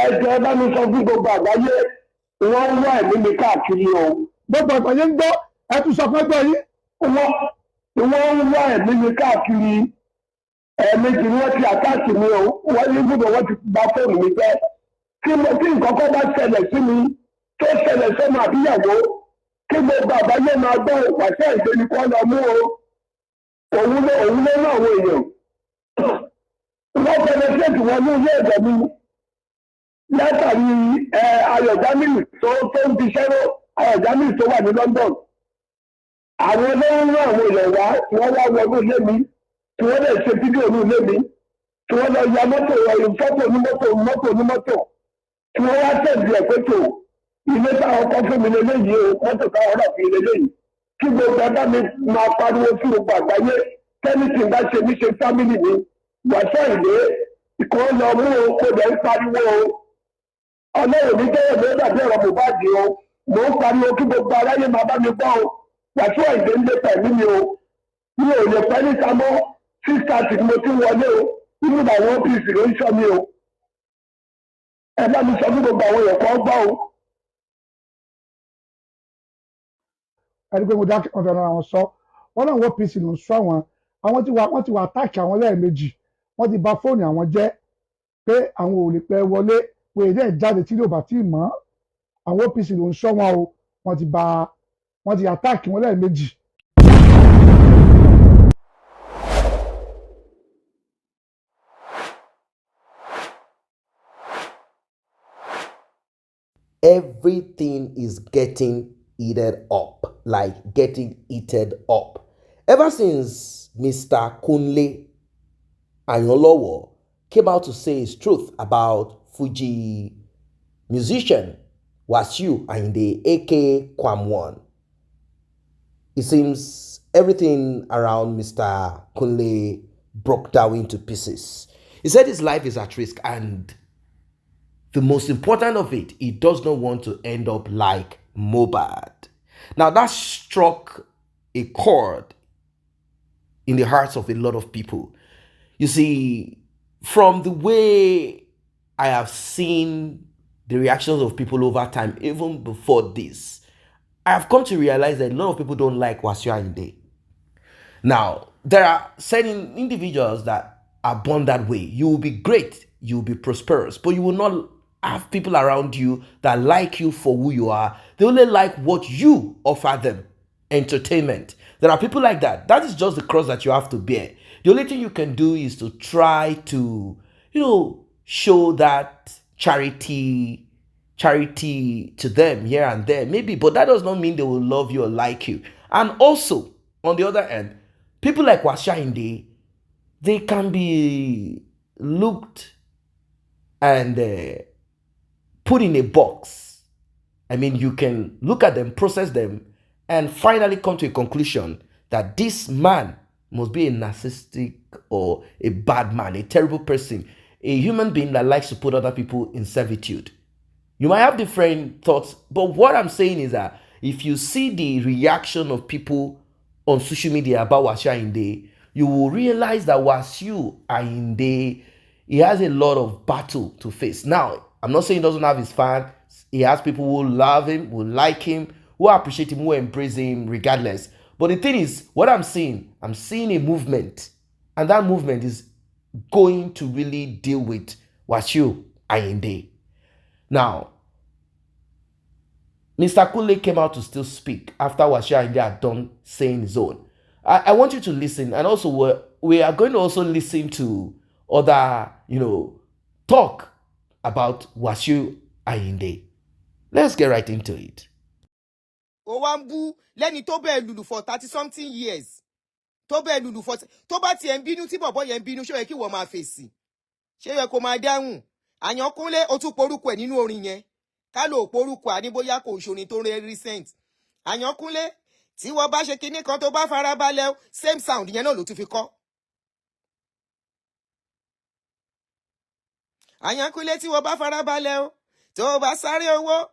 ẹ̀jẹ̀ bá mi sọ fún gbogbo àgbáyé wọ́n ń wá ẹ̀mí mi káàkiri o. gbogbo àgbáyé ń gbọ́ ẹ tún sọ fún ẹgbẹ́ yín. wọ́n ń wá ẹ̀mí mi káàkiri ẹ̀ẹ̀mejì ni wọ́n ti àkáàkì mi o wọ́n ní gbogbo wọn ti gba fóònù mi jẹ́ tí nǹkan kan bá ṣẹlẹ̀ sí mi tó ṣẹlẹ̀ sọ́mọ àbíyàwó kí gbogbo àgbáyé máa gbọ́ Wasiu Ayinde ni kí wọ́n lọ mú o òun ló rán àwọn èèyàn wọ́n pẹ̀lẹ́sẹ̀tì wọn ní ilé ẹ̀jẹ̀ mi látàrí Ayọ̀ Jamiu tó ń fiṣẹ́ ró Ayọ̀ Jamiu tó wà ní London àwọn ló ń rán àwọn èèyàn wá tí wọ́n wá wọnú ilé mi tí wọ́n lè ṣe fídíò ní ilé mi tí wọ́n lọ ya mọ́tò fọ́tò onímọ́tò tí wọ́n wá tẹ̀lé ẹ̀ pé tó ilé táwọn kan fún mi lélẹ́yìí o mọ́tò táwọn rà fún mi lélẹ́yìí kí gbogbo ẹ̀dá mi máa pariwo sí gbogbo àgbáyé tẹ́nìtì bá ṣe mí ṣe fámìlì mi Wasiu Ayinde ìkọ́ lọ mú o kó lẹ́ ń pariwo o ọlọ́run ní tẹ́lẹ̀ mi ó dàbí ọ̀rọ̀ Mohbad o mò ń pariwo kí gbogbo aráyé máa bá mi gbọ́ o Wasiu Ayinde ń lé pẹ̀lú mi o mi ò lè pẹ́ níta mọ́ 6:30 ni mo ti wọlé o nínú àwọn ọ́fíìsì ló ń sọ mi o ẹ bá mi sọ fún gbogbo àwọn èèyàn kan gbọ́ o. ẹni pé mo dá ọ̀dọ̀ àwọn sọ wọn náà wọ́n pc ló ń sọ àwọn tí wà àtàkì àwọn lẹ́ẹ̀mejì wọ́n ti bà fóònù àwọn jẹ́ pé àwọn ò lè pẹ́ wọlé pé èdè jáde tí yóò bá tí ì mọ́ àwọn OPC ló ń sọ wọn o wọ́n ti àtàkì wọn lẹ́ẹ̀mejì. Everything is getting heated up, like getting heated up. Ever since Mr. Kunle Ayanlowo came out to say his truth about Fuji musician Wasiu Ayinde, aka Kwam1, it seems everything around Mr. Kunle broke down into pieces. He said his life is at risk, and the most important of it, he does not want to end up like Mohbad. Now that struck a chord in the hearts of a lot of people. You see, from the way I have seen the reactions of people over time, even before this, I have come to realize that a lot of people don't like Wasiu Ayinde. Now, there are certain individuals that are born that way. You will be great, you will be prosperous, but you will not have people around you that like you for who you are. They only like what you offer them. Entertainment. There are people like that. That is just the cross that you have to bear. The only thing you can do is to try to, show that charity to them here and there, maybe, but that does not mean they will love you or like you. And also, on the other hand, people like Wasiu Ayinde, they can be looked and put in a box. I mean, you can look at them, process them, and finally come to a conclusion that this man must be a narcissistic or a bad man, a terrible person, a human being that likes to put other people in servitude. You might have different thoughts, but what I'm saying is that if you see the reaction of people on social media about Wasiu Ayinde, you will realize that Wasiu Ayinde, he has a lot of battle to face. Now, I'm not saying he doesn't have his fans. He has people who love him, who like him, who appreciate him, who embrace him regardless. But the thing is, what I'm seeing a movement. And that movement is going to really deal with Wasiu Ayinde. Now, Mr. Kunle came out to still speak after Wasiu Ayinde had done saying his own. I want you to listen. And also, we are going to also listen to other, talk about Wasiu Ayinde. Let's get right into it. Owambu lẹ́ni tó bẹ́ẹ̀ lùlù for 30-something years. Tó bẹ́ẹ̀ lùlù for tó bá tiẹ̀ ń bínú tí bọ̀bọ́ yẹn ń bínú ṣé yẹ kí wọ́n máa fèsì. Ṣé yẹ kó máa dáhùn. Àyànkúnlé ó tún porúkọ ẹ̀ nínú orin yẹn. Ká ló porúkọ àníbóyá kò ṣorin tó rẹ́ recent. Àyànkúnlé tí wọ́n bá ṣe kinní kan tó bá fara balẹ̀ same sound yẹn náà ló tún fi kọ́. Àyànkúnlé tí wọ́n bá fara balẹ̀ tó bá sáré owó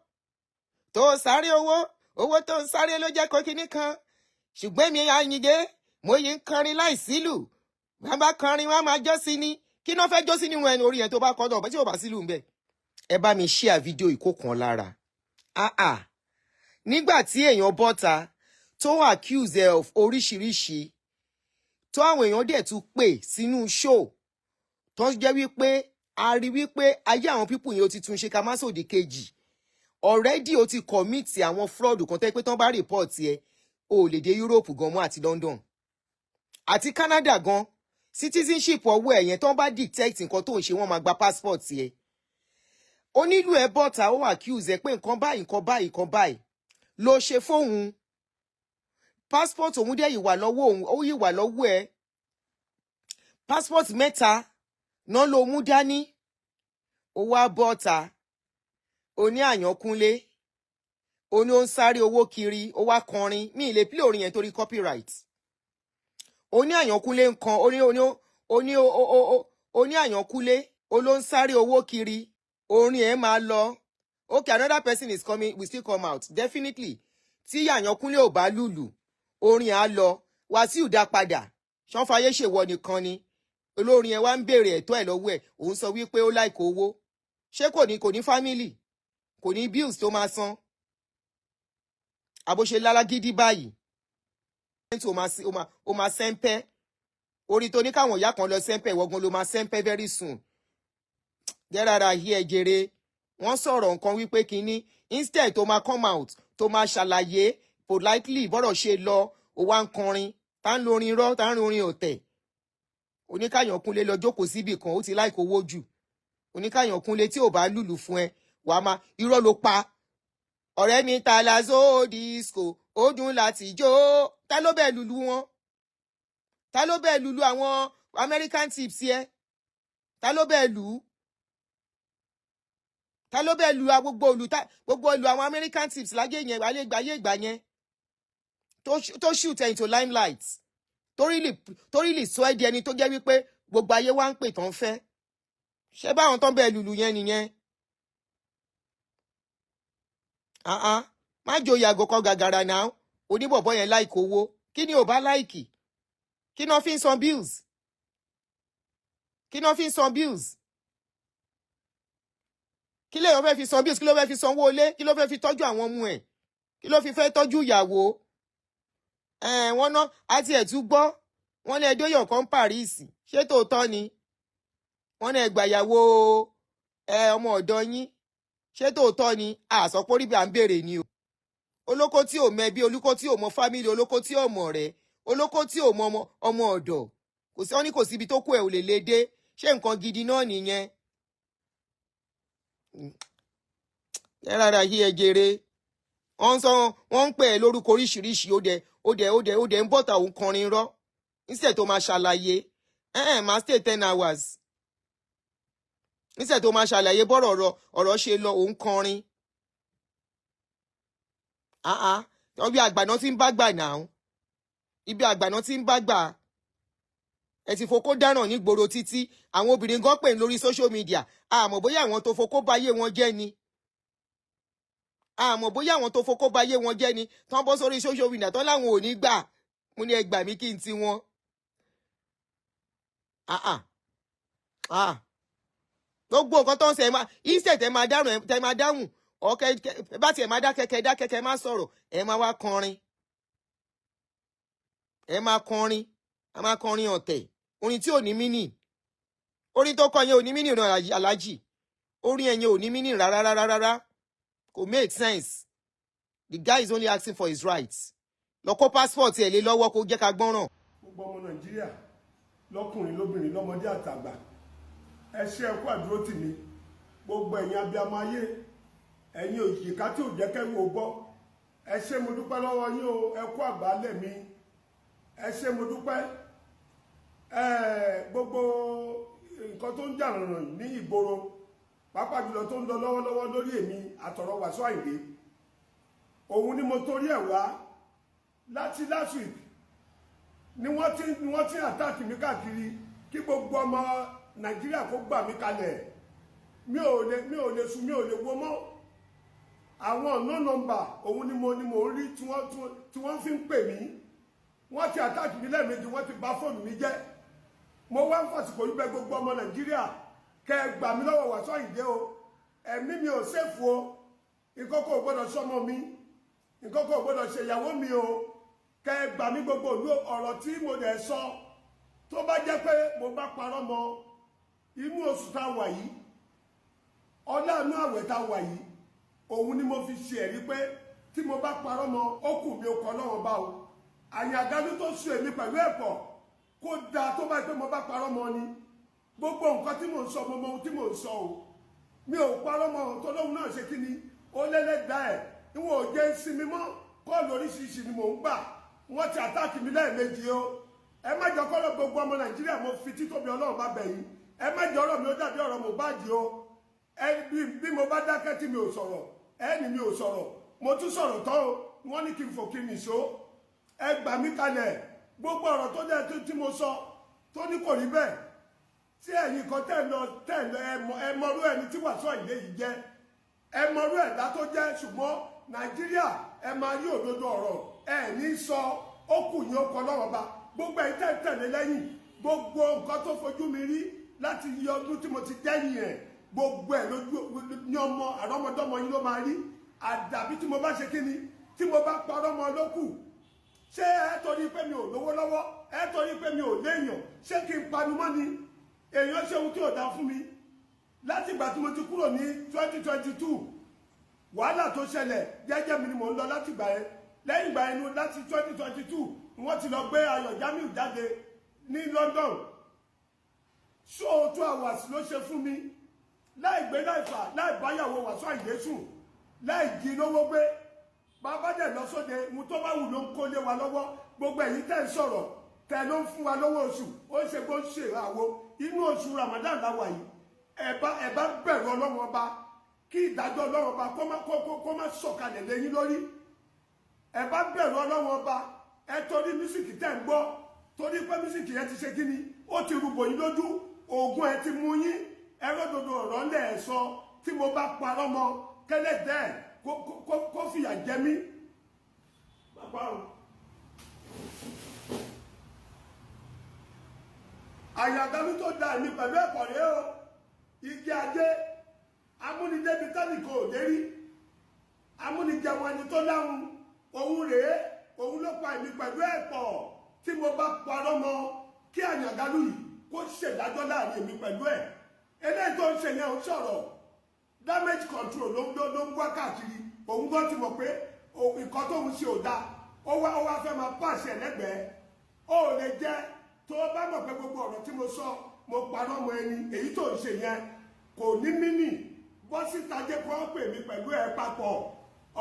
tó ń sáré ló jẹ́ kó kinní kan. Ṣùgbọ́n mi Ayinde mo yìí ń kọrin láìsílù. Wọ́n bá kọrin wọ́n máa jó sí ni. Kí náà fẹ́ jó sí nínú ẹni orí yẹn tó bá kọ́ dọ̀ bọ́ tí ò bá sílù ń bẹ̀. ẹ bá mi share fídíò ìkókan lára. Nígbà tí èèyàn bọ́ta tó accuse ẹ of oríṣiríṣi tó àwọn èèyàn dẹ̀ tún pè sínú show tó jẹ́ wípé a rí wípé ayé àwọn pípù yẹn ó ti tún ṣe ká má sòdì kejì already ó ti commit àwọn fraud kan tẹ́ pé tán bá report ẹ o lè dé Europe gan mọ́ àti London àti Canada gan citizenship ọwọ́ ẹ̀ yẹn tán bá detect nǹkan tó ń ṣe wọ́n máa gba passport ẹ onílù ẹ bọ́ta ó accuse ẹ pé nǹkan báyìí ló ṣe fóun passport òun dẹ̀ yìí wà lọ́wọ́ òun ó yìí wà lọ́wọ́ ẹ passport mẹ́ta náà ló mú dání ó wá bọ́ta ó ní Àyànkúnlé ó ní ó ń sáré owó kiri ó wá kọrin mi ì lè play orin yẹn torí copyright ó ní Àyànkúnlé ń kan ó ní Àyànkúnlé ó ló ń sáré owó kiri orin ẹ̀ máa lọ okay another person is coming we still come out definitely tí Àyànkúnlé ò bá lùlù orin á lọ Wasiu dá padà ṣọ́nfàyè ṣèwọ nìkan ni olórin ẹ wá ń béèrè ẹ̀tọ́ ẹ̀ lọ́wọ́ ẹ̀ òun sọ wípé ó láìkó owó ṣé kò ní family kò ní bills tó máa san àbóṣe lálágídí báyìí ó máa sẹ́ńpẹ́ orí tó ní káwọn ìyá kan lọ sẹ́ńpẹ́ ìwọ́gun ló máa sẹ́ńpẹ́ very soon gẹ́rara yí ẹ jèrè wọ́n sọ̀rọ̀ nǹkan wípé kínní instead tó máa come out tó máa ṣàlàyé politely bọ́rọ̀ ṣe lọ ó wá ń kọrin tá ń lorin rọ́ tá ń lorin ọ̀tẹ̀ Oníkàyànkúnlé lọ jókòó síbì kan ó ti láìkó owó jù Oníkàyànkúnlé tí ò bá lùlù fún ẹ wàá máa irọ́ ló pa ọ̀rẹ́ mi ta la zo disco ó dùn láti jó ta ló bẹ́ẹ̀ lùlù wọn ta ló bẹ́ẹ̀ lùlù àwọn American tips yẹ ta ló bẹ́ẹ̀ lù ta ló bẹ́ẹ̀ lù gbogbo olù àwọn American tips láyé yẹn ayé ìgbà yẹn tó shoot into limelight torí lè sọ ẹ́ di ẹni tó jẹ́ wípé gbogbo ayé wá ń pè tán fẹ́ ṣé báwọn tán bẹ́ẹ̀ lùlù yẹn nìyẹn má jòyè àgọ́kọ́ gàgàrà náà oníbọ̀bọ̀ yẹn láìkó owó kí ni ò bá láìkì kí náà fi ń san bills kí náà fi ń san bills kí lèèyàn fẹ́ fi san bills kí ló fẹ́ fi sanwó ilé kí ló fẹ́ fi tọ́jú àwọn ọmọ ẹ̀ kí ló fi fẹ́ tọ́jú ìyàwó wọ́n ná àti ẹ̀tú gbọ́ wọ́n ní ẹdóyàn kan Paris ṣé tòótọ́ ni wọ́n ní ẹgbàyàwó ọmọ ọ̀dọ́ yín ṣé tòótọ́ ni àsọpọ̀ bí à ń béèrè ni o olóko tí ò mẹbí olóko tí ò mọ fámìlì olóko tí ò mọ rẹ̀ olóko tí ò mọ ọmọ ọ̀dọ̀ kò sí wọn ní kò síbi tó kó ẹ̀ ò lè lè dé ṣé nǹkan gidi náà nìyẹn ẹ rárá yí ẹ jèrè wọ́n ń pè é lórúkọ oríṣiríṣi ó dẹ̀ ń bọ̀tà òun kọrin rọ́ instead tó máa ṣàlàyé máa stay 10 hours instead tó máa ṣàlàyé bọ́rọ̀ ọ̀rọ̀ ṣe lọ òun kọrin ibi àgbàná tí ń bá gbà náà ibi àgbàná tí ń bá gbà ẹ ti fokó dáràn nígboro títí àwọn obìnrin gan pè lórí social media àmọ́ bóyá àwọn tó fokó báyé wọn jẹ́ ni àmọ́ bóyá àwọn tó fokó báyé wọn jẹ́ ni tán bọ́ sórí social media tán láwọn ò ní gbà mo ní ẹ gbà mí kí n ti wọn. Gbogbo nǹkan tó ń ṣe instead tẹ máa dáhùn ọ̀kẹ́ bá tiẹ̀ máa dákẹ́kẹ́ má sọ̀rọ̀ ẹ máa wá kọrin a máa kọrin ọ̀tẹ̀ orin tí ò ní mínì orin tó kọ yẹn ò ní mínì ràn aláàjì orin ẹ̀yẹn ò ní mínì rárá kò make sense the guy is only asking for his rights lọ kó passport ẹ̀ lé lọ́wọ́ kó jẹ́ ká gbọ́ràn. gbogbo ọmọ Nàìjíríà lọ́kùnrin lóbìnrin lọ́mọdé àtàgbà ẹ ṣé ẹ kú àdúró tì mí gbogbo ẹ̀yin abiyamọ ayé ẹ̀yin òṣìkà tí ò jẹ́ kẹ́rù ó bọ́ ẹ ṣé mo dúpẹ́ lọ́wọ́ yín o ẹ kú àgbálẹ̀ mi ẹ ṣé mo dúpẹ́ gbogbo nǹkan tó ń jà rànràn ní ìgboro pàápàá jùlọ tó ń lọ lọ́wọ́lọ́wọ́ lórí èmi àtọ̀rọ̀ Wasiu Ayinde òun ni mo torí ẹ̀ wá láti last week ni wọ́n ti àtàkì mi káàkiri kí gbogbo ọmọ Nàìjíríà kó gbà mí kalẹ̀ mi ò lè sùn mi ò lè wo mọ́ àwọn ọ̀nà nọ́mbà òun ni mo rí tí wọ́n fi ń pè mí wọ́n ti àtàkì mi lẹ́ẹ̀mejì wọ́n ti bà fóònù mi jẹ́ mo wá ń fàsìkò yí bẹ̀ gbogbo ọmọ Nàìjíríà kẹ́ ẹ gbà mí lọ́wọ́ Wasiu Ayinde o ẹ̀mí mi ò ṣèfù o ìkọ́kọ́ ò gbọ́dọ̀ sọmọ mi ìkọ́kọ́ ò gbọ́dọ̀ ṣèyàwó mi o kẹ́ ẹ gbà mí gbogbo òlu ọ̀rọ̀ tí mo dẹ̀ sọ tó bá jẹ́ pé mo bá parọ́ mọ́ inú oṣù tá a wà yìí ọlọ́run àwẹ̀ tá a wà yìí òun ni mo fi ṣe ẹ̀rí pé tí mo bá parọ́ mọ́ ó kù mi ò kọ́ lọ́wọ́ bá o àyàgádú tó sùn èmi pẹ̀lú ẹ̀pọ̀ kó dáa tó bá pé mo bá parọ́ mọ́ ni gbogbo nǹkan tí mò ń sọ mo mọ ohun tí mò ń sọ o mi ò parọ́ mọ́ ohun tó lóhun náà ṣe kí ni ó lẹ́lẹ́dàá ẹ̀ níwọ̀n ò jẹ́ sinmi mọ́ kọ́ọ̀lù oríṣiríṣi ni mò ń gbà wọ́n ti àtáàkì mi lẹ́ẹ̀mejì o ẹ má jọ kọ́lọ̀ gbogbo ọmọ nàìjíríà mo fi títóbi ọlọ́run bá bẹ̀ yín ẹ má jọ ọ̀rọ̀ mi ó dàbí ọ̀rọ̀ Mohbad o bí mo bá dákẹ́ tí mi ò sọ̀rọ̀ ẹni mi ò sọ̀rọ̀ mo tún sọ̀rọ̀ tán o wọ́n ní kí n fò kí n nìṣó ẹ gbà mí kalẹ̀ gbogbo ọ̀rọ̀ tó dẹ̀ tí mo sọ tó ní kò rí bẹ́ẹ̀ tí ẹ̀yin kan tẹ̀ lọ ẹ mọrú ẹni tí Wasiu Ayinde yìí jẹ́ ẹ mọrú ẹ̀dá tó jẹ́ ṣùgbọ́n nàìjíríà ẹ máa rí òdodo ọ̀rọ̀ ẹ ní sọ ó kù yín ó kọ lọ́wọ́ bá gbogbo ẹ̀yin tẹ̀ tẹ̀lé lẹ́yìn gbogbo nǹkan tó fojú mi rí láti yí ọdún tí mo ti dẹ́yìn ẹ̀ gbogbo ẹ̀ lójú ní ọmọ àrọ́mọdọ́mọ yín ló máa rí àdàbí tí mo bá ṣe kíni tí mo bá parọ́ mọ́ lókù ṣé ẹ torí pé mi ò lówó lọ́wọ́ ẹ torí pé mi ò léèyàn ṣé kí n panu mọ́ ni èèyàn ṣe ohun tí ò dá fún mi láti ìgbà tí mo ti kúrò ní 2022 wàhálà tó ṣẹlẹ̀ jẹ́jẹ́ mi ni mò ń lọ láti ìgbà yẹn lẹ́yìn ìgbà yẹn láti 2022 wọ́n ti lọ gbé Ayọ̀ Jamiu jáde ní London ṣó 2 hours ló ṣe fún mi láì gbé láì fà láì báyàwó Wasiu Ayinde sùn láì jí lówó gbé bàbá dẹ̀ lọ sóde mu tó bá wù ló ń kó lé wa lọ́wọ́ gbogbo ẹ̀yin tẹ́ ń sọ̀rọ̀ tẹ́ ló ń fún wa lọ́wọ́ oṣù ó ń ṣe bó ń ṣe àwo inú oṣù Ramadan la wà yìí ẹ bá bẹ̀rù Ọlọ́run Ọba kí ìdájọ́ Ọlọ́run Ọba kó má sọ̀kalẹ̀ lẹ́yìn lórí ẹ bá bẹ̀rù Ọlọ́run Ọba ẹ torí mísìkì tẹ́ ń gbọ́ torí pé mísìkì yẹn ti ṣe kí ni ó ti rúbọ yín lójú oògùn ẹ ti mú yín ẹrọ́dọ̀dọ̀ ọ̀rọ̀ ńlẹ̀ ẹ̀ sọ tí mo bá parọ́ mọ́ kẹ́lẹ́dẹ́ kó fìyà jẹ mí. àyàgbámi tó da èmi pẹ̀lú ẹ̀kọ́ rèé o igi ajé amúnidébi tánìkò ò lérí amúnijẹun ẹni tó láhùn òun rèé òun ló pa èmi pẹ̀lú ẹ̀kọ́ tí mo bá parọ́ mọ́ kí àyàgbámi yìí kó ṣèdájọ́ láàrin èmi pẹ̀lú ẹ̀ eléyìí tó ń ṣe yẹn ń sọ̀rọ̀ damage control ló ń wá káàkiri òun gbọ́ ti mọ̀ pé nǹkan tóun ṣe ò dáa ó wá fẹ́ máa pàṣẹ lẹ́gbẹ̀ẹ́ ó lè jẹ́ tó o bá mọ̀ pé gbogbo ọ̀rọ̀ tí mo sọ mo parọ́ mọ́ ẹni èyí tó ń ṣe yẹn kò ní mínì bọ́ síta jẹ́ kó pè mí pẹ̀lú ẹ papọ̀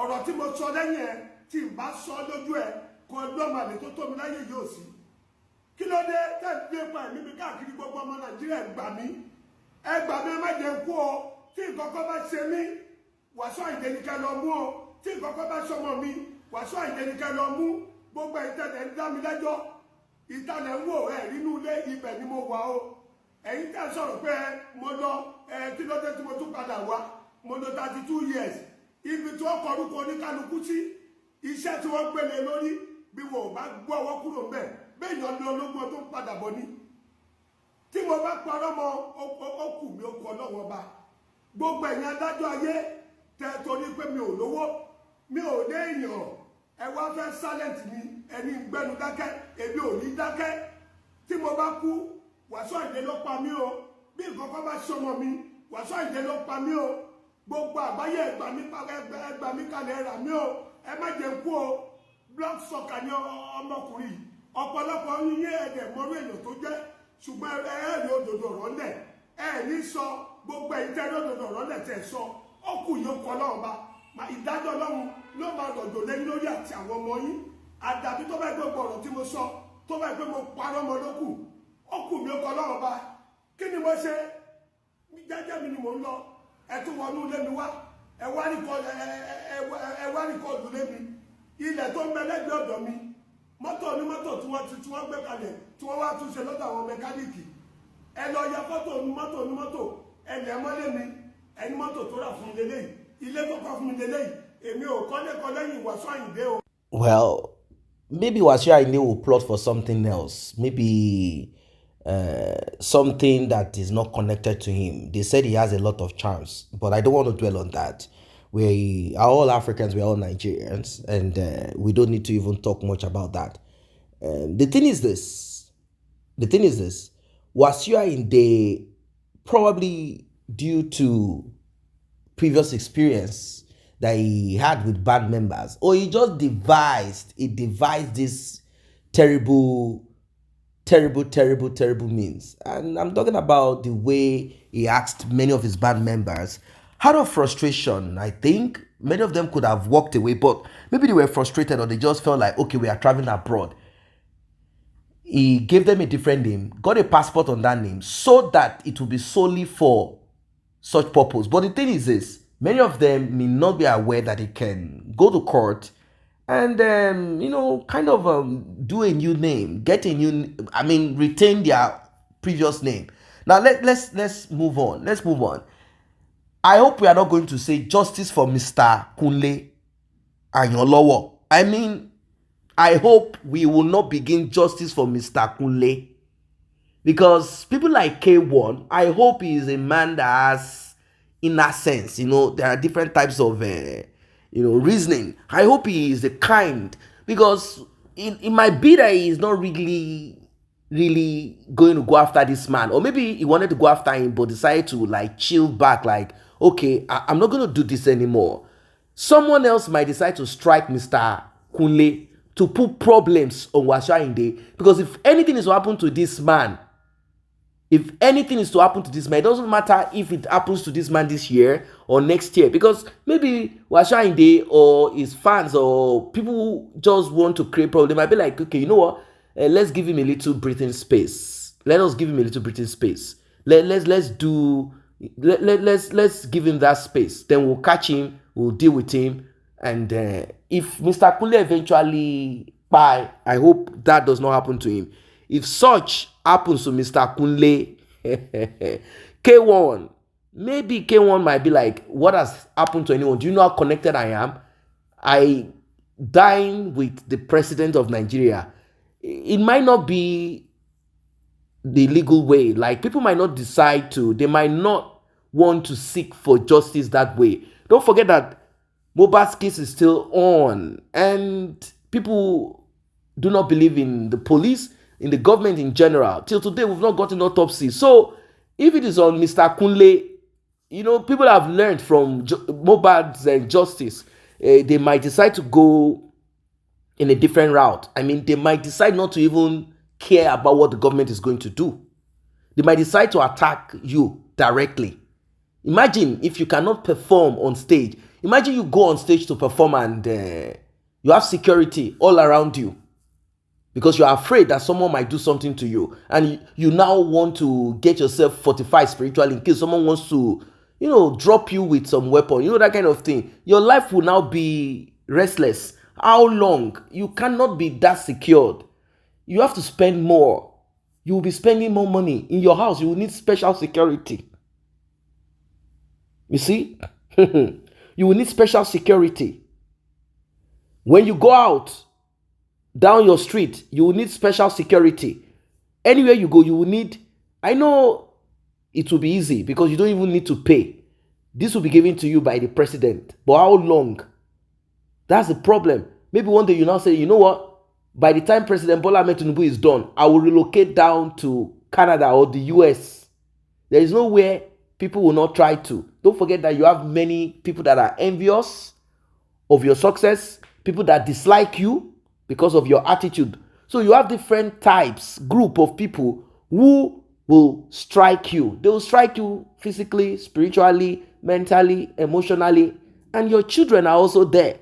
ọ̀rọ̀ tí mo sọ lẹ́yìn ẹ tí n bá sọ lójú ẹ kó lọ́màlè tó tóbi láyé yóò sí kí ló dé tẹ́ ń gbé pa ẹ̀mí mi káàkiri gbogbo ọmọ Nàìjíríà gbà mí ẹ gbà mí ẹ má jẹ́ kú o tí nǹkan bá ṣe mí Wasiu Ayinde ní ká lọ mú o tí nǹkan bá ṣọmọ mi Wasiu Ayinde ní ká lọ mú gbogbo ìtẹ̀lẹ̀ ń dá mi lẹ́jọ́ ìtàlẹ̀ ń wò ẹ̀ nínú ilé ibẹ̀ ni mo wà o ẹ̀yin tẹ́ sọ̀rọ̀ pé mo lọ kí ló dé tí mo tún padà wá mo lọ 32 years ibi tí wọ́n kọrúkọ oníkálukú sí iṣẹ́ tí wọ́n gbélé lórí bí wọn ò bá gbọ́ ọwọ́ kúrò ńbẹ̀ bẹ́ẹ̀ yàn ní ológun tó ń padà bọ̀ ni tí mo bá parọ́ mọ́ ó kù mí ó kọ́ lọ́wọ́ bá gbogbo ẹ̀yin adájọ́ ayé tẹ́ torí pé mi ò lówó mi ò lé èèyàn ẹ wá fẹ́ silent mi ẹni gbẹnu dákẹ́ èmi ò ní dákẹ́ tí mo bá kú Wasiu Ayinde ló pa mí o bí nǹkan kan bá ṣọmọ mi Wasiu Ayinde ló pa mí o gbogbo àgbáyé ẹgbà mí kalẹ̀ rà mí o ẹ má jẹ́ kú o block soccer ni ọmọkùnrin ọ̀pọ̀lọpọ̀ yín yé ẹ̀dẹ̀ mọ́rú èèyàn tó jẹ́ ṣùgbọ́n ẹ rí òdòdó ọ̀rọ̀ lẹ̀ ẹ ní sọ gbogbo ẹ̀yin tẹ́ rí òdòdó ọ̀rọ̀ lẹ̀ tẹ́ sọ ó kù yóò kọ́ lọ́wọ́ bá ìdájọ́ Ọlọ́run ló máa rọ̀jò lẹ́yìn lórí àti àwọn ọmọ yín àdàbí tó bá gbé gbogbo ọ̀rọ̀ tí mo sọ tó bá gbé mo parọ́ mọ́ lókù ó kù mí ó kọ́ lọ́wọ́ bá kí ni mo ṣe jẹ́jẹ́ mi ni mò ń lọ ẹ tún wọnú ilé mi wá ẹ wá ní kọ́ọ̀dù lé mi ilẹ̀ tó ń bẹ lẹ́gbẹ̀ẹ́ ọ̀dọ̀ mi mọ́tò onímọ́tò tí wọ́n gbé kalẹ̀ tí wọ́n wá tún ṣe lọ́dọ̀ àwọn mẹkáníìkì ẹ lọ ya fọ́tò onímọ́tò ẹ lẹ̀ mọ́lé mi ẹni mọ́tò tó rà fún mi lélẹ́yìí ilé tó kọ́ fún mi lélẹ́yìí èmi ò kọ́lé kọ́ lẹ́yìn Wasiu Ayinde o. Well, maybe Wasiu Ayinde will plot for something else. Maybe something that is not connected to him. They said he has a lot of charms, but I don't want to dwell on that. We are all Africans, we are all Nigerians, and we don't need to even talk much about that. The thing is this. Wasiu Ayinde, probably due to previous experience that he had with band members, or he just devised this terrible means. And I'm talking about the way he asked many of his band members out of frustration. I think many of them could have walked away, but maybe they were frustrated or they just felt like, okay, we are traveling abroad. He gave them a different name, got a passport on that name so that it will be solely for such purpose. But the thing is this, many of them may not be aware that they can go to court and do a new name, get a new, retain their previous name. Now let's move on. I hope we are not going to say justice for Mr. Kunle Ayanlowo. I hope we will not begin justice for Mr. Kunle, because people like K1, I hope he is a man that has inner sense. There are different types of reasoning. I hope he is the kind, because it might be that he is not really going to go after this man, or maybe he wanted to go after him but decided to like chill back, like, okay, I'm not going to do this anymore. Someone else might decide to strike Mr. Kunle to put problems on Wasiu Ayinde, because if anything is to happen to this man, it doesn't matter if it happens to this man this year or next year, because maybe Wasiu Ayinde or his fans or people who just want to create problems might be like, okay, you know what? Let's give him a little breathing space. Let's give him that space. Then we'll catch him. We'll deal with him. And if Mr. Kunle eventually Kpai, I hope that does not happen to him. If such happens to Mr. Kunle, K1, maybe K1 might be like, what has happened to anyone? Do you know how connected I am? I dine with the president of Nigeria. It might not be the legal way. Like, people might not decide to, they might not want to seek for justice that way. Don't forget that Mohbad's case is still on, and people do not believe in the police, in the government in general. Till today, we've not gotten autopsy. So, if it is on Mr. Kunle, people have learned from Mohbad's justice. They might decide to go in a different route. They might decide not to even care about what the government is going to do. They might decide to attack you directly. Imagine if you cannot perform on stage. Imagine you go on stage to perform and you have security all around you because you are afraid that someone might do something to you, and you now want to get yourself fortified spiritually in case someone wants to, drop you with some weapon, that kind of thing. Your life will now be restless. How long? You cannot be that secured. You have to spend more. You will be spending more money. In your house, you will need special security. You see? You will need special security. When you go out, down your street, you will need special security. Anywhere you go, you will need... I know it will be easy because you don't even need to pay. This will be given to you by the president. But how long? That's the problem. Maybe one day you now say, you know what? By the time President Bola Ahmed Tinubu is done, I will relocate down to Canada or the US. There is nowhere people will not try to. Don't forget that you have many people that are envious of your success, people that dislike you because of your attitude. So you have different types, group of people who will strike you. They will strike you physically, spiritually, mentally, emotionally, and your children are also there.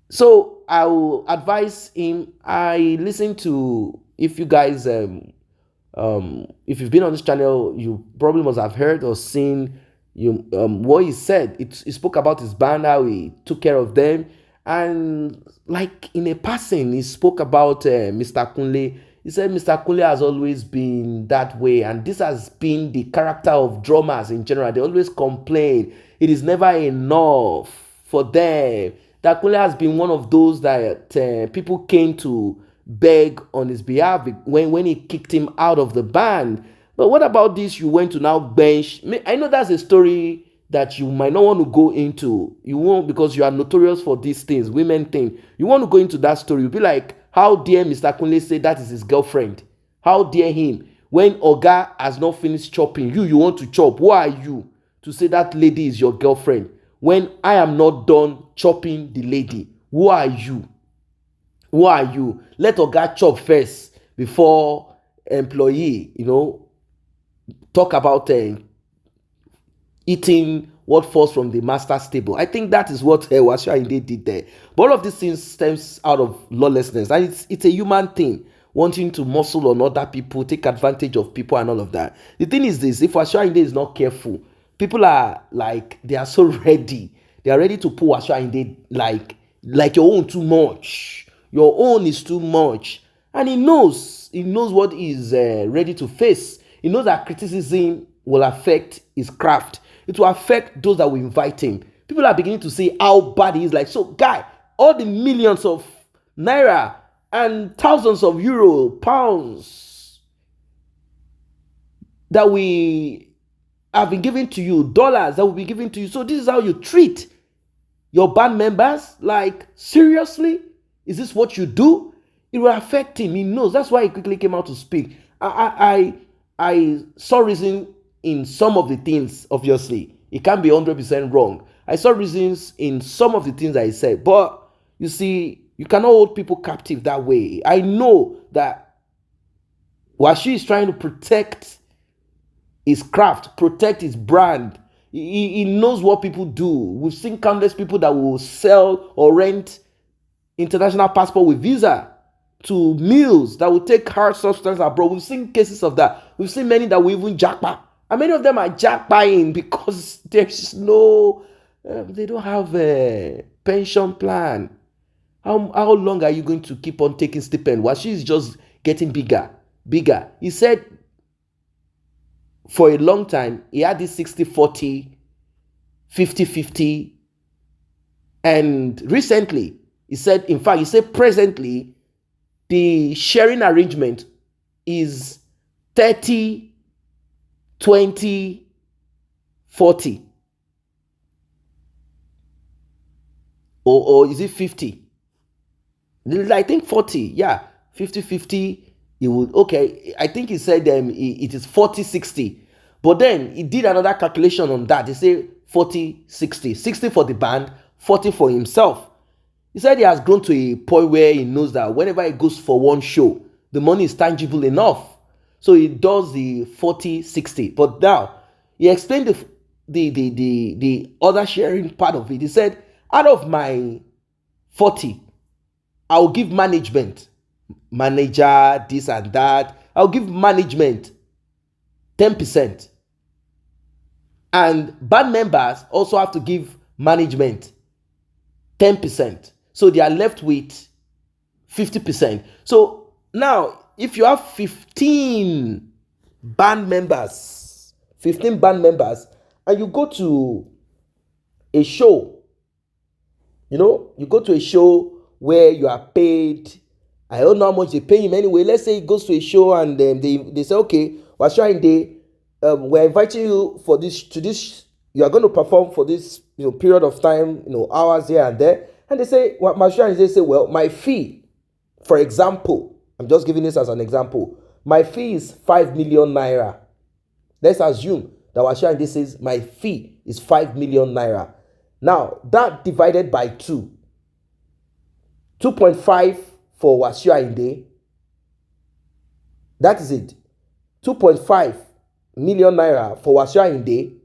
So I will advise him. I listen to, if you guys, if you've been on this channel, you probably must have heard or seen what he said. He spoke about his band, how he took care of them, and like in a passing, he spoke about Mr. Kunle. He said Mr. Kunle has always been that way, and this has been the character of drummers in general. They always complain. It is never enough for them. That Kunle has been one of those that people came to beg on his behalf when he kicked him out of the band. But what about this? You went to now bench. I know that's a story that you might not want to go into. You won't, because you are notorious for these things, women thing. You want to go into that story. You'll be like, how dare Mr. Kunle say that is his girlfriend? How dare him? When Oga has not finished chopping, you want to chop. Who are you to say that lady is your girlfriend? When I am not done chopping the lady, who are you? Who are you? Let Oga chop first before employee, talk about eating what falls from the master's table. I think that is what Wasiu Ayinde did there. But all of these things stems out of lawlessness, and it's a human thing, wanting to muscle on other people, take advantage of people and all of that. The thing is this: if Wasiu Ayinde is not careful, people are like, they are so ready. They are ready to pull Wasiu Ayinde like your own too much. Your own is too much. And he knows what he's ready to face. He knows that criticism will affect his craft. It will affect those that will invite him. People are beginning to say how bad he is. Like, so guy, all the millions of naira and thousands of euro, pounds that we have been given to you, dollars that will be given to you. So this is how you treat your band members? Like, seriously? Is this what you do? It will affect him. He knows. That's why he quickly came out to speak. I saw reason in some of the things, obviously. It can't be 100% wrong. I saw reasons in some of the things that he said. But, you see, you cannot hold people captive that way. I know that Wasiu is trying to protect his craft, protect his brand. He knows what people do. We've seen countless people that will sell or rent international passport with visa to mills that will take hard substance abroad. We've seen cases of that. We've seen many that will even jackpot. And many of them are jackpotting because there's no, they don't have a pension plan. How long are you going to keep on taking stipend? Wasiu is just getting bigger. He said for a long time, he had this 60-40, 50-50. And recently, he said presently, the sharing arrangement is 30, 20, 40. Or is it 50? I think 40. Yeah, 50-50. He would, okay, I think he said it is 40-60. But then he did another calculation on that. He said 40-60. 60 for the band, 40 for himself. He said he has grown to a point where he knows that whenever he goes for one show, the money is tangible enough. So he does the 40-60. But now, he explained the other sharing part of it. He said, out of my 40, I'll give management, manager, this and that. I'll give management 10%. And band members also have to give management 10%. So they are left with 50%. So now, if you have 15 band members, and you go to a show, you go to a show where you are paid, I don't know how much they pay him anyway. Let's say he goes to a show and they say, okay, Wasiu Ayinde, we're inviting you to this, you are going to perform for this period of time, hours here and there. And they say, Wasiu Ayinde say, well, my fee, for example, I'm just giving this as an example, my fee is 5 million naira. Let's assume that Wasiu Ayinde says my fee is 5 million naira. Now, that divided by 2, 2.5 for Wasiu Ayinde, that is it. 2.5 million naira for Wasiu Ayinde.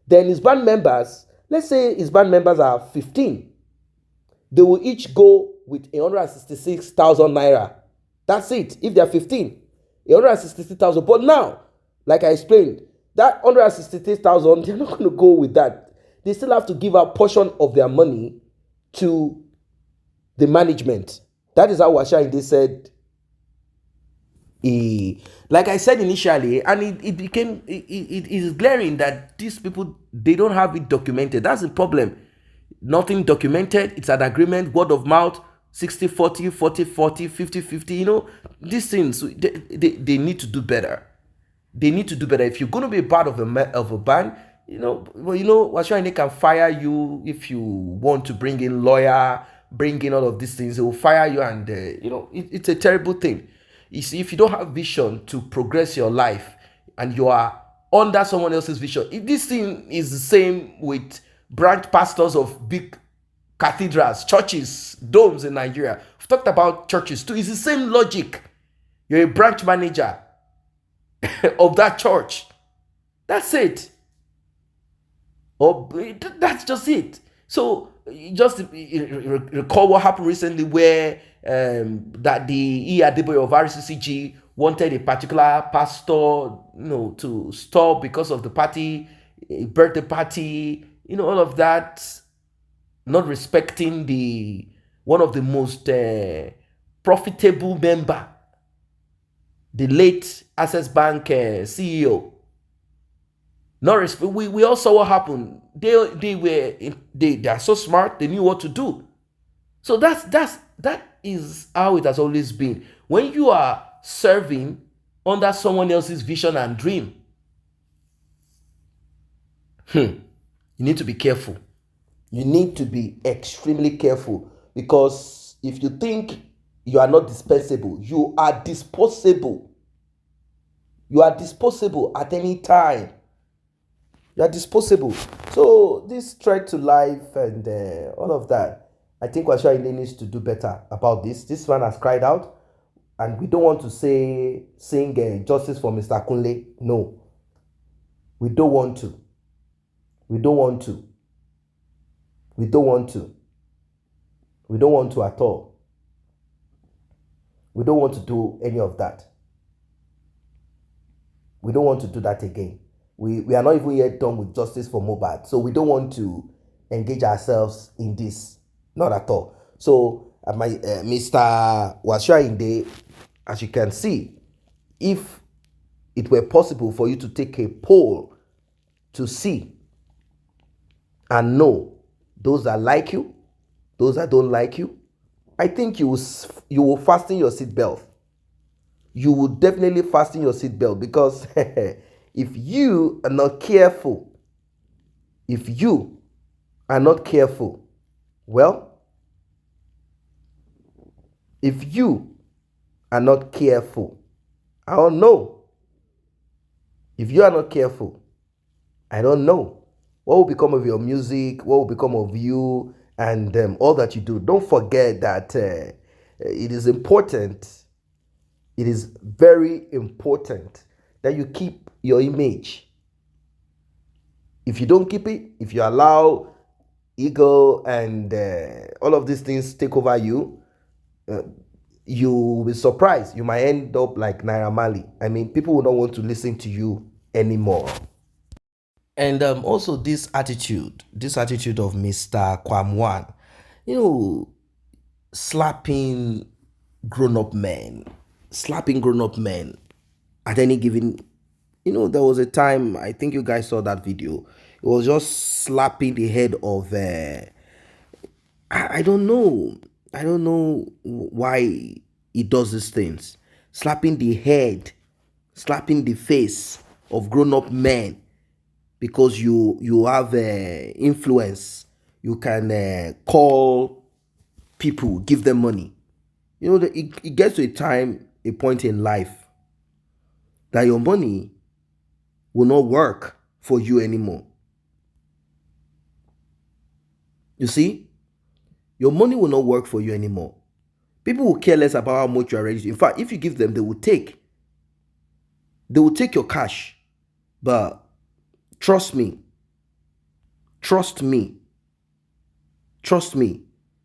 Then his band members, let's say his band members are 15. They will each go with 166,000 naira. That's it. If they are 15, 166,000. But now, like I explained, that 166,000, they're not going to go with that. They still have to give a portion of their money to the management. That is how Wasiu Ayinde said. Like I said initially, and it is glaring that these people, they don't have it documented. That's the problem. Nothing documented. It's an agreement, word of mouth. 60-40, 40-40, 50-50. You know, these things, they need to do better. They need to do better. If you're going to be a part of a band, you know, well, you know, Wasiu can fire you if you want to bring in lawyer, bring in all of these things. They will fire you, and you know, it's a terrible thing. You see, if you don't have vision to progress your life, and you are under someone else's vision, if this thing is the same with branch pastors of big cathedrals, churches, domes in Nigeria. We've talked about churches too. It's the same logic. You're a branch manager of that church. That's it. Or that's just it. So just recall what happened recently, where that the Adeboye of RCCG wanted a particular pastor, you know, to stop because of the party, birthday party, you know, all of that, not respecting the one of the most profitable member, the late Access Bank CEO. Not we all saw what happened. They are so smart. They knew what to do. So that is how it has always been. When you are serving under someone else's vision and dream, you need to be careful. You need to be extremely careful, because if you think you are not dispensable, you are disposable. You are disposable at any time. You are disposable. So this threat to life and all of that, I think Wasiu needs to do better about this. This one has cried out, and we don't want to sing justice for Mr. Kunle. No, we don't want to. We don't want to. We don't want to. We don't want to at all. We don't want to do any of that. We don't want to do that again. We are not even yet done with justice for Mohbad. So we don't want to engage ourselves in this. Not at all. So Mr. Wasiu Ayinde, as you can see, if it were possible for you to take a poll to see and know those that like you, those that don't like you, I think you will fasten your seatbelt. You will definitely fasten your seatbelt, because if you are not careful, well, if you are not careful, I don't know. If you are not careful, I don't know what will become of your music, what will become of you, and all that you do. Don't forget that it is important. It is very important that you keep your image. If you don't keep it, if you allow ego and all of these things take over you, you will be surprised. You might end up like Naira Marley. I mean, people will not want to listen to you anymore. And also this attitude of Mr. Kwamwan, you know, slapping grown-up men at any given, you know, there was a time, I think you guys saw that video. It was just slapping the head of I don't know why he does these things. Slapping the head, slapping the face of grown-up men, because you have influence. You can call people, give them money. You know, it gets to a point in life that your money will not work for you anymore. You see, your money will not work for you anymore. People will care less about how much you are ready to. In fact, if you give them, they will take your cash. But trust me,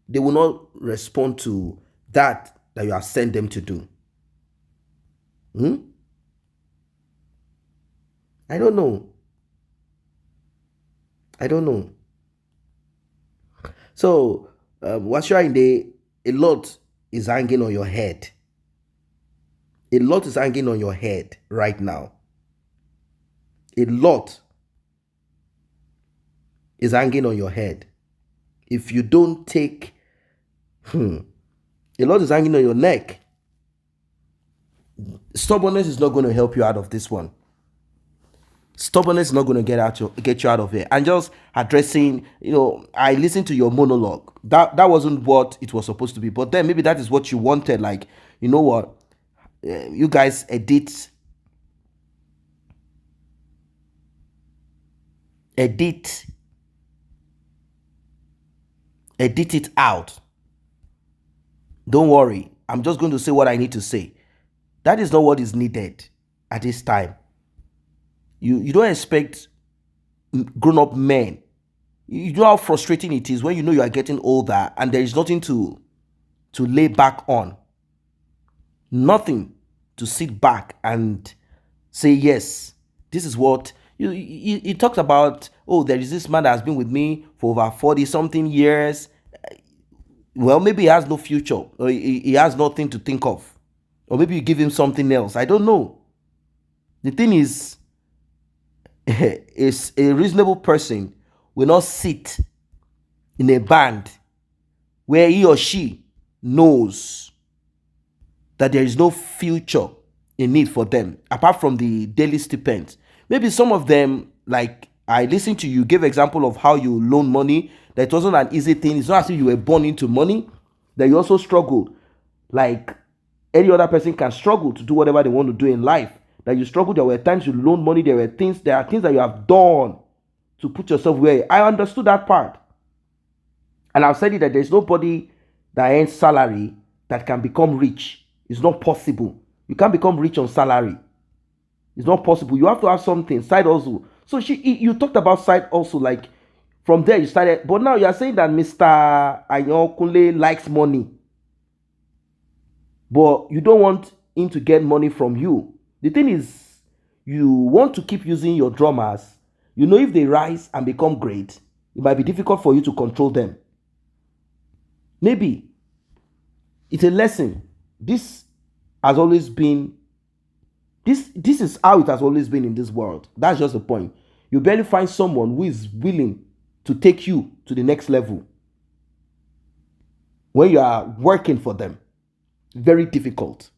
they will not respond to that you have sent them to do. I don't know. So, Wasiu Ayinde, a lot is hanging on your head. A lot is hanging on your head right now. A lot is hanging on your head. If you don't take A lot is hanging on your neck. Stubbornness is not going to help you out of this one. Stubbornness is not going to get you out of it. And just addressing, I listened to your monologue. That wasn't what it was supposed to be. But then maybe that is what you wanted. Like, you know what? You guys edit it out. Don't worry. I'm just going to say what I need to say. That is not what is needed at this time. You don't expect grown-up men. You know how frustrating it is when you know you are getting older and there is nothing to lay back on. Nothing to sit back and say, yes, this is what you talked about. Oh, there is this man that has been with me for over 40 something years. Well, maybe he has no future, or he has nothing to think of, or maybe you give him something else. I don't know. The thing is a reasonable person will not sit in a band where he or she knows that there is no future in it for them, apart from the daily stipend. Maybe some of them, like I listened to you, gave example of how you loan money, that it wasn't an easy thing. It's not as if you were born into money, that you also struggled. Like any other person can struggle to do whatever they want to do in life. That you struggled, there were times you loaned money, there are things that you have done to put yourself where. I understood that part. And I've said it that there's nobody that earns salary that can become rich. It's not possible. You can't become rich on salary. It's not possible. You have to have something, side hustle. So you talked about side hustle, like from there you started. But now you are saying that Mr. Kunle likes money. But you don't want him to get money from you. The thing is, you want to keep using your drummers. You know, if they rise and become great, it might be difficult for you to control them. Maybe it's a lesson. This has always been, this is how it has always been in this world. That's just the point. You barely find someone who is willing to take you to the next level when you are working for them. Very difficult.